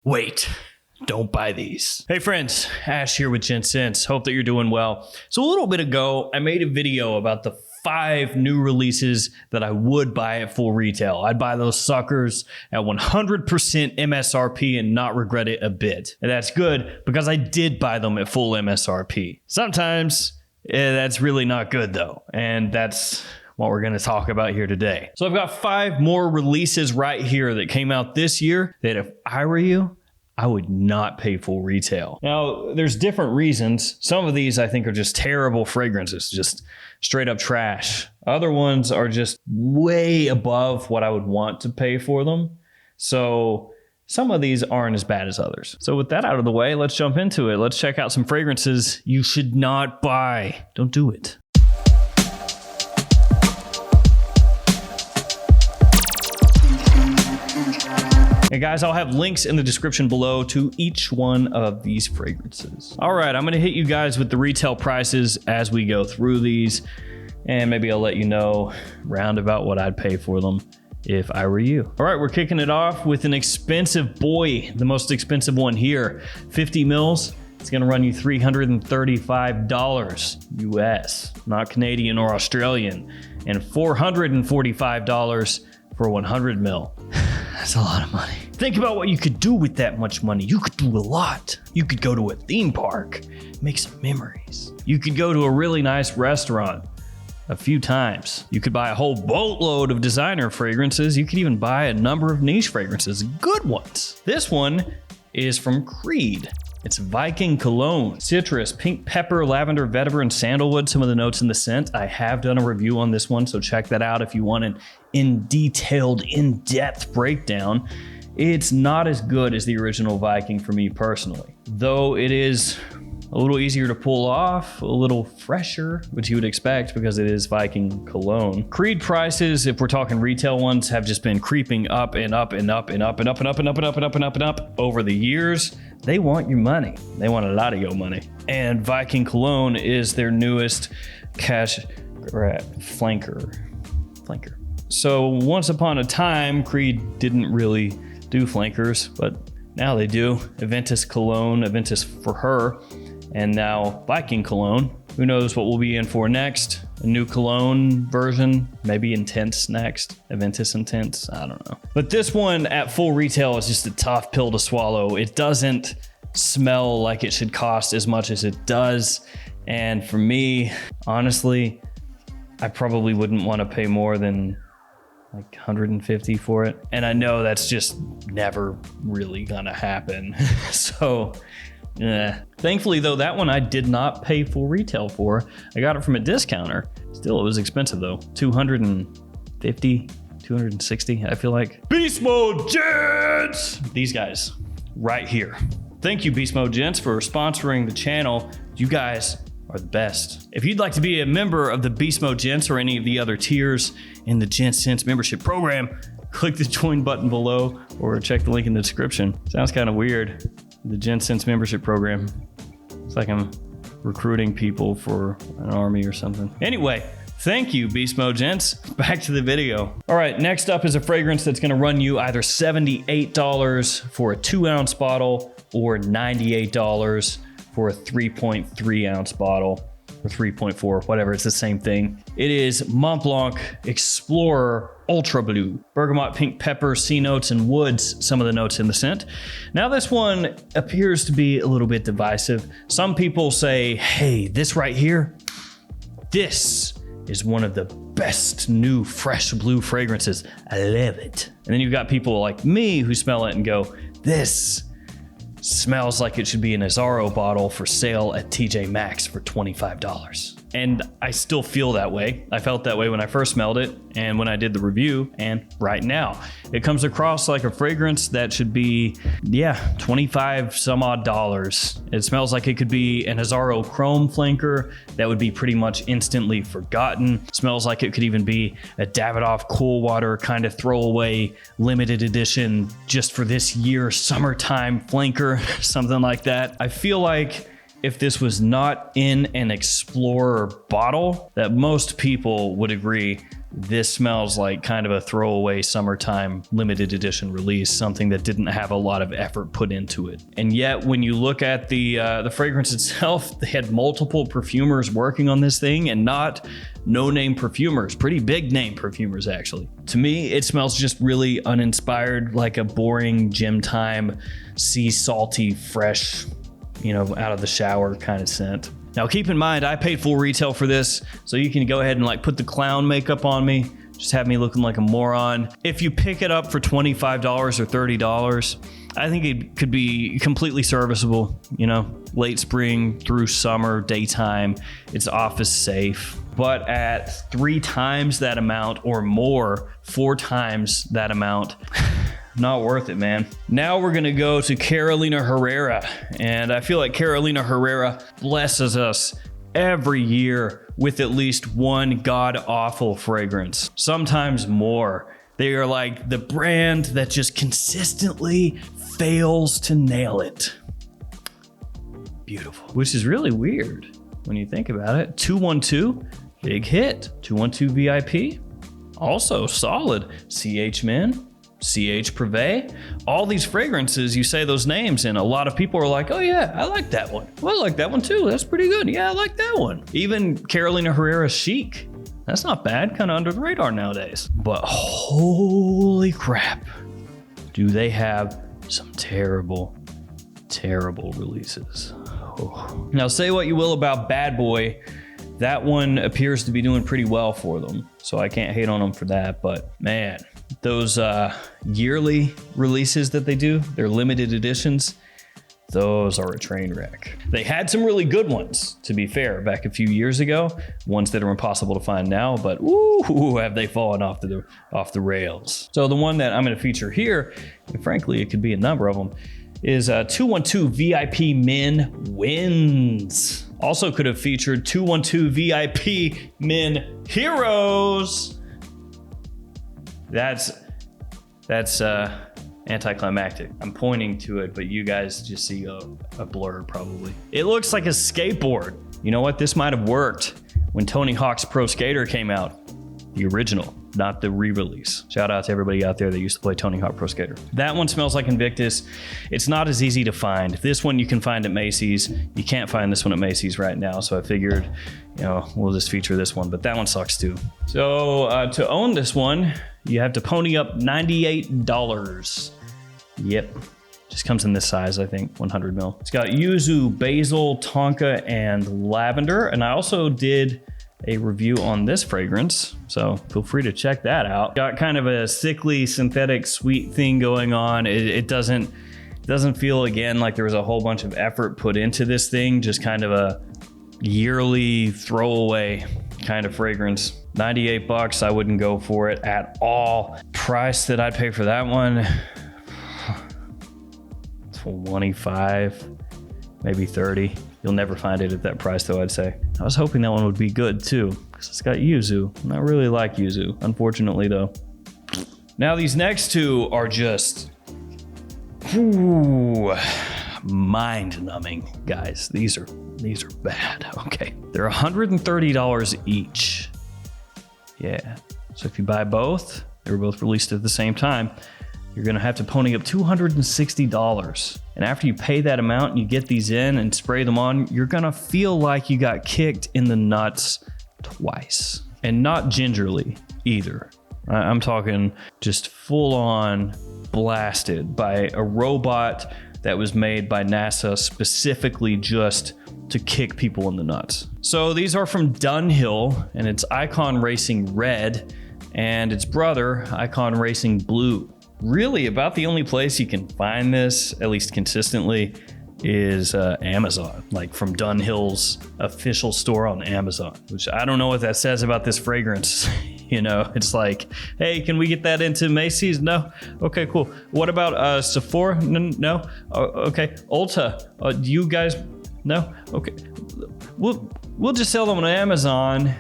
Wait, don't buy these. Hey friends, Ash here with Gents. Hope that you're doing well. So a little bit ago, I made a video about the 5 new releases that I would buy at full retail. I'd buy those suckers at 100% MSRP and not regret it a bit. And that's good because I did buy them at full MSRP. Sometimes that's really not good though. And that's what we're going to talk about here today. So I've got 5 more releases right here that came out this year that if I were you, I would not pay full retail. Now, there's different reasons. Some of these I think are just terrible fragrances, just straight up trash. Other ones are just way above what I would want to pay for them. So some of these aren't as bad as others. So with that out of the way, let's jump into it. Let's check out some fragrances you should not buy. Don't do it. Hey guys, I'll have links in the description below to each one of these fragrances. All right, I'm gonna hit you guys with the retail prices as we go through these, and maybe I'll let you know roundabout what I'd pay for them if I were you. All right, we're kicking it off with an expensive boy, the most expensive one here, 50 mils. It's gonna run you $335 US, not Canadian or Australian, and $445 for 100 mil. That's a lot of money. Think about what you could do with that much money. You could do a lot. You could go to a theme park, make some memories. You could go to a really nice restaurant a few times. You could buy a whole boatload of designer fragrances. You could even buy a number of niche fragrances, good ones. This one is from Creed. It's Viking cologne, citrus, pink pepper, lavender, vetiver, and sandalwood. Some of the notes in the scent. I have done a review on this one, so check that out if you want an in-depth breakdown. It's not as good as the original Viking for me personally, though it is a little easier to pull off, a little fresher, which you would expect because it is Viking cologne. Creed prices, if we're talking retail ones, have just been creeping up and up and up and up and up and up and up and up and up and up and up over the years. They want your money. They want a lot of your money. And Viking cologne is their newest cash grab flanker. So once upon a time, Creed didn't really do flankers, but now they do. Aventus cologne, Aventus for her, and now Viking cologne. Who knows what we'll be in for next? A new cologne version, maybe Intense next. Aventus Intense, I don't know. But this one at full retail is just a tough pill to swallow. It doesn't smell like it should cost as much as it does. And for me, honestly, I probably wouldn't want to pay more than like 150 for it. And I know that's just never really gonna happen. So, thankfully though, that one I did not pay full retail for. I got it from a discounter. Still, it was expensive though. 250, 260, I feel like. Beast Mode Gents! These guys right here. Thank you, Beast Mode Gents, for sponsoring the channel. You guys are the best. If you'd like to be a member of the Beast Mode Gents or any of the other tiers in the Gents membership program, click the join button below or check the link in the description. Sounds kind of weird. The Gents membership program. It's like I'm recruiting people for an army or something. Anyway, thank you, Beast Mode Gents. Back to the video. All right, next up is a fragrance that's gonna run you either $78 for a 2-ounce bottle or $98 for a 3.3 ounce bottle, or 3.4, whatever, it's the same thing. It is Mont Blanc Explorer Ultra Blue. Bergamot, pink pepper, sea notes, and woods, some of the notes in the scent. Now this one appears to be a little bit divisive. Some people say, hey, this right here, this is one of the best new fresh blue fragrances. I love it. And then you've got people like me who smell it and go, this smells like it should be an Azzaro bottle for sale at TJ Maxx for $25. And I still feel that way. I felt that way when I first smelled it and when I did the review and right now. It comes across like a fragrance that should be, 25 some odd dollars. It smells like it could be an Azzaro Chrome flanker that would be pretty much instantly forgotten. It smells like it could even be a Davidoff Cool Water kind of throwaway limited edition just for this year summertime flanker, something like that. I feel like if this was not in an Explorer bottle, that most people would agree this smells like kind of a throwaway summertime limited edition release, something that didn't have a lot of effort put into it. And yet when you look at the fragrance itself, they had multiple perfumers working on this thing, and not no-name perfumers, pretty big name perfumers actually. To me, it smells just really uninspired, like a boring gym time, sea salty, fresh, you know, out of the shower kind of scent. Now keep in mind, I paid full retail for this, so you can go ahead and like put the clown makeup on me, just have me looking like a moron. If you pick it up for $25 or $30, I think it could be completely serviceable, you know, late spring through summer, daytime, it's office safe. But at 3 times that amount or more, 4 times that amount, not worth it, man. Now we're gonna go to Carolina Herrera, and I feel like Carolina Herrera blesses us every year with at least one god-awful fragrance, sometimes more. They are like the brand that just consistently fails to nail it. Beautiful. Which is really weird when you think about it. 212, big hit. 212 VIP, also solid. CH Men, CH Privé, all these fragrances, you say those names and a lot of people are like, oh yeah, I like that one. Well, I like that one too. That's pretty good. Yeah, I like that one. Even Carolina Herrera Chic, that's not bad, kind of under the radar nowadays. But holy crap, do they have some terrible, terrible releases. Oh. Now say what you will about Bad Boy, that one appears to be doing pretty well for them, so I can't hate on them for that, but man, those yearly releases that they do, their limited editions, those are a train wreck. They had some really good ones, to be fair, back a few years ago, ones that are impossible to find now, but ooh, have they fallen off the rails. So the one that I'm gonna feature here, and frankly, it could be a number of them, is 212 VIP Men Wins. Also could have featured 212 VIP Men Heroes. That's anticlimactic. I'm pointing to it, but you guys just see a blur probably. It looks like a skateboard. You know what? This might have worked when Tony Hawk's Pro Skater came out. The original, not the re-release. Shout out to everybody out there that used to play Tony Hawk Pro Skater. That one smells like Invictus. It's not as easy to find. This one you can find at Macy's. You can't find this one at Macy's right now, so I figured, you know, we'll just feature this one, but that one sucks too. So to own this one, you have to pony up $98. Yep. Just comes in this size, I think, 100 mil. It's got yuzu, basil, tonka, and lavender. And I also did a review on this fragrance, so feel free to check that out. Got kind of a sickly, synthetic, sweet thing going on. It doesn't feel, again, like there was a whole bunch of effort put into this thing, just kind of a yearly throwaway kind of fragrance. 98 bucks, I wouldn't go for it at all. Price that I'd pay for that one, 25, maybe 30. You'll never find it at that price though, I'd say. I was hoping that one would be good too, because it's got yuzu. And I really like yuzu, unfortunately though. Now these next two are just, mind-numbing, guys. These are bad, okay. They're $130 each. Yeah, so if you buy both, they were both released at the same time, you're gonna have to pony up $260. And after you pay that amount and you get these in and spray them on, you're gonna feel like you got kicked in the nuts twice. And not gingerly either. I'm talking just full on blasted by a robot that was made by NASA specifically just to kick people in the nuts. So these are from Dunhill, and it's Icon Racing Red and its brother, Icon Racing Blue. Really about the only place you can find this, at least consistently, is Amazon, like from Dunhill's official store on Amazon, which I don't know what that says about this fragrance. You know, it's like, hey, can we get that into Macy's? No? Okay, cool. What about Sephora? No? Okay. Ulta, do you guys? No? Okay. We'll just sell them on Amazon.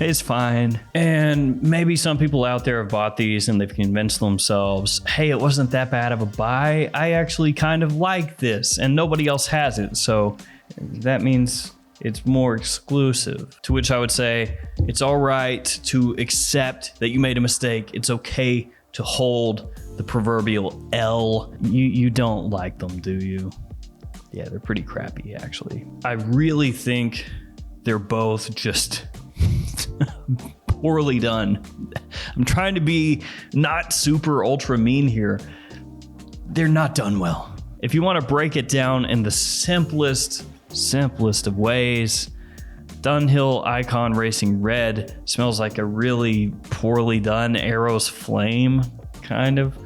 It's fine. And maybe some people out there have bought these and they've convinced themselves, hey, it wasn't that bad of a buy. I actually kind of like this and nobody else has it. So that means it's more exclusive. To which I would say, it's all right to accept that you made a mistake. It's okay to hold the proverbial L. You don't like them, do you? Yeah, they're pretty crappy, actually. I really think they're both just poorly done. I'm trying to be not super ultra mean here. They're not done well. If you want to break it down in the simplest of ways, Dunhill Icon Racing Red smells like a really poorly done Arrow's Flame, kind of.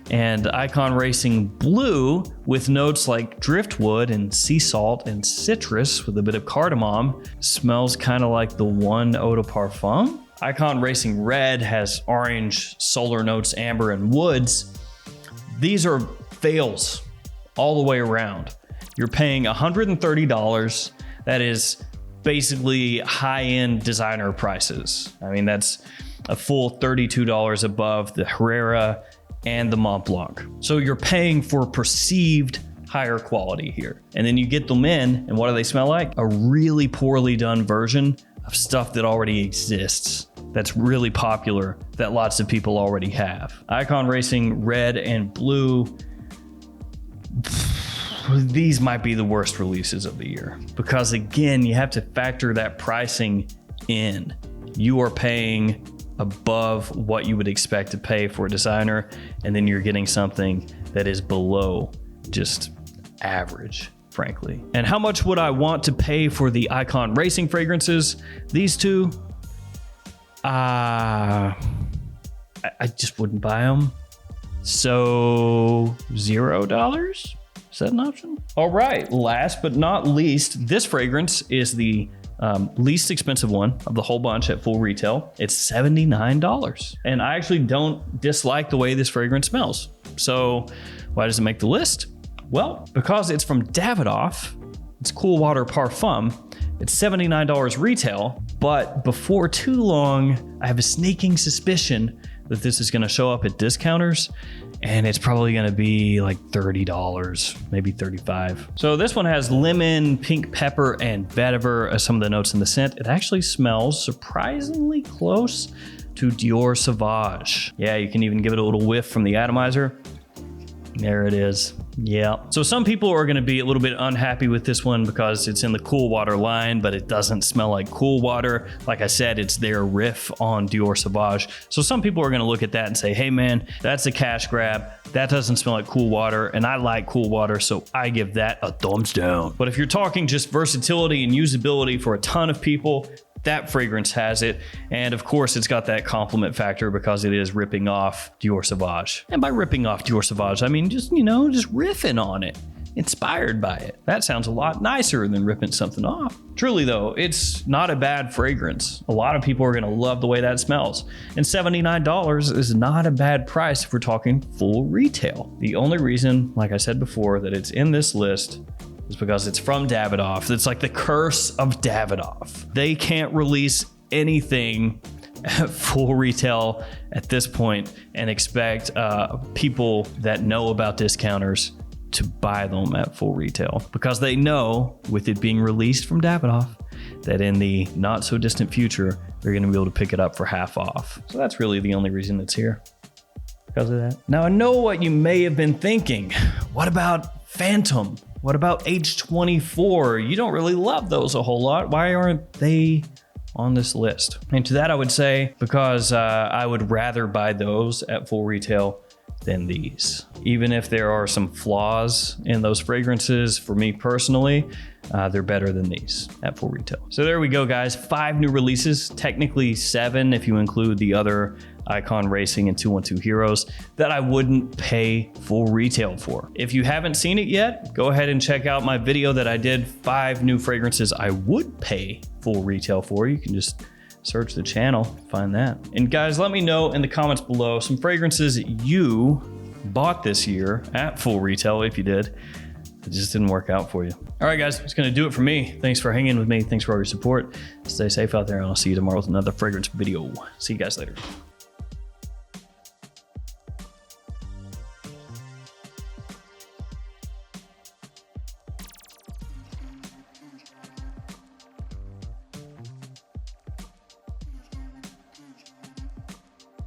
And Icon Racing Blue, with notes like driftwood and sea salt and citrus with a bit of cardamom, smells kind of like the one eau de parfum. Icon Racing Red has orange, solar notes, amber, and woods. These are fails all the way around. You're paying $130. That is basically high-end designer prices. I mean, that's a full $32 above the Herrera and the Mont Blanc. So you're paying for perceived higher quality here. And then you get them in, and what do they smell like? A really poorly done version of stuff that already exists, that's really popular, that lots of people already have. Icon Racing Red and Blue, these might be the worst releases of the year. Because again, you have to factor that pricing in. You are paying above what you would expect to pay for a designer, and then you're getting something that is below just average, frankly. And how much would I want to pay for the Icon Racing fragrances? These two, I just wouldn't buy them. So $0? Is that an option? All right, last but not least, this fragrance is the least expensive one of the whole bunch at full retail. It's $79. And I actually don't dislike the way this fragrance smells. So why does it make the list? Well, because it's from Davidoff, it's Cool Water Parfum. It's $79 retail, but before too long, I have a sneaking suspicion that this is gonna show up at discounters, and it's probably gonna be like $30, maybe $35. So this one has lemon, pink pepper, and vetiver as some of the notes in the scent. It actually smells surprisingly close to Dior Sauvage. Yeah, you can even give it a little whiff from the atomizer. There it is. Yeah. So some people are going to be a little bit unhappy with this one because it's in the Cool Water line, but it doesn't smell like Cool Water. Like I said, it's their riff on Dior Sauvage. So some people are going to look at that and say, hey man, that's a cash grab. That doesn't smell like Cool Water, and I like Cool Water, so I give that a thumbs down. But if you're talking just versatility and usability for a ton of people, that fragrance has it. And of course, it's got that compliment factor because it is ripping off Dior Sauvage. And by ripping off Dior Sauvage, I mean just, you know, just riffing on it, inspired by it. That sounds a lot nicer than ripping something off. Truly though, it's not a bad fragrance. A lot of people are gonna love the way that smells. And $79 is not a bad price if we're talking full retail. The only reason, like I said before, that it's in this list is because it's from Davidoff. It's like the curse of Davidoff. They can't release anything at full retail at this point and expect people that know about discounters to buy them at full retail, because they know with it being released from Davidoff that in the not so distant future, they're going to be able to pick it up for half off. So that's really the only reason it's here, because of that. Now I know what you may have been thinking. What about Phantom? What about H24? You don't really love those a whole lot. Why aren't they on this list? And to that I would say, because I would rather buy those at full retail than these. Even if there are some flaws in those fragrances, for me personally, they're better than these at full retail. So there we go, guys. 5 new releases, technically 7 if you include the other Icon Racing and 212 Heroes, that I wouldn't pay full retail for. If you haven't seen it yet, go ahead and check out my video that I did, 5 new fragrances I would pay full retail for. You can just search the channel, find that. And guys, let me know in the comments below some fragrances you bought this year at full retail, if you did, it just didn't work out for you. All right, guys, it's gonna do it for me. Thanks for hanging with me. Thanks for all your support. Stay safe out there, and I'll see you tomorrow with another fragrance video. See you guys later.